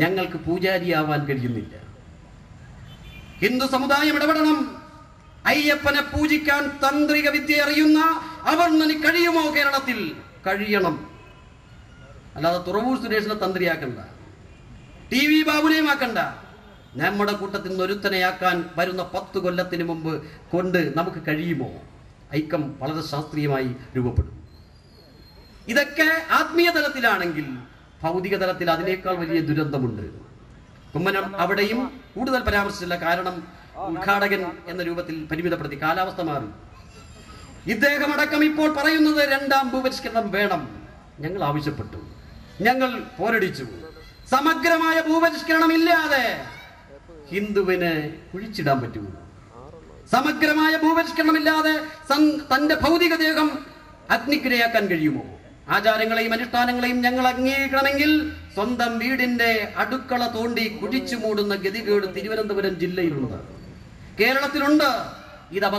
ഞങ്ങൾക്ക് പൂജാരിയാവാൻ കഴിയുന്നില്ല. ഹിന്ദു സമുദായം ഇടപെടണം. അയ്യപ്പനെ പൂജിക്കാൻ തന്ത്രിക വിദ്യ അറിയുന്ന അവർണ്ണന് കഴിയുമോ? കേരളത്തിൽ കഴിയണം. അല്ലാതെ തുറവൂർ സുരേഷിനെ തന്ത്രിയാക്കണ്ട, TV ബാബുനെയും ആക്കണ്ട. നമ്മുടെ കൂട്ടത്തിൽ നിന്ന് ഒരുത്തനെയാക്കാൻ വരുന്ന 10 കൊല്ലത്തിന് മുമ്പ് കൊണ്ട് നമുക്ക് കഴിയുമോ? ഐക്യം വളരെ ശാസ്ത്രീയമായി രൂപപ്പെടും. ഇതൊക്കെ ആത്മീയ തലത്തിലാണെങ്കിൽ ഭൗതിക തലത്തിൽ അതിനേക്കാൾ വലിയ ദുരന്തമുണ്ട്. കുമ്മനം അവിടെയും കൂടുതൽ പരാമർശിച്ചില്ല. കാരണം ഉദ്ഘാടകൻ എന്ന രൂപത്തിൽ പരിമിതപ്പെടുത്തി. കാലാവസ്ഥ മാറി. ഇദ്ദേഹമടക്കം ഇപ്പോൾ പറയുന്നത് 2ാം ഭൂപരിഷ്കരണം വേണം. ഞങ്ങൾ ആവശ്യപ്പെട്ടു, ഞങ്ങൾ പോരടിച്ചു. സമഗ്രമായ ഭൂപരിഷ്കരണം ഇല്ലാതെ ഹിന്ദുവിന് കുഴിച്ചിടാൻ പറ്റുമോ? സമഗ്രമായ ഭൂപരിഷ്കരണം ഇല്ലാതെ തന്റെ ഭൗതിക ദേഹം അഗ്നിക്കിരയാക്കാൻ കഴിയുമോ? ആചാരങ്ങളെയും അനുഷ്ഠാനങ്ങളെയും ഞങ്ങൾ അംഗീകരിക്കണമെങ്കിൽ സ്വന്തം വീടിന്റെ അടുക്കള തോണ്ടി കുഴിച്ചു മൂടുന്ന ഗതികേട് തിരുവനന്തപുരം ജില്ലയിലുണ്ട്, കേരളത്തിലുണ്ട്. ഇത്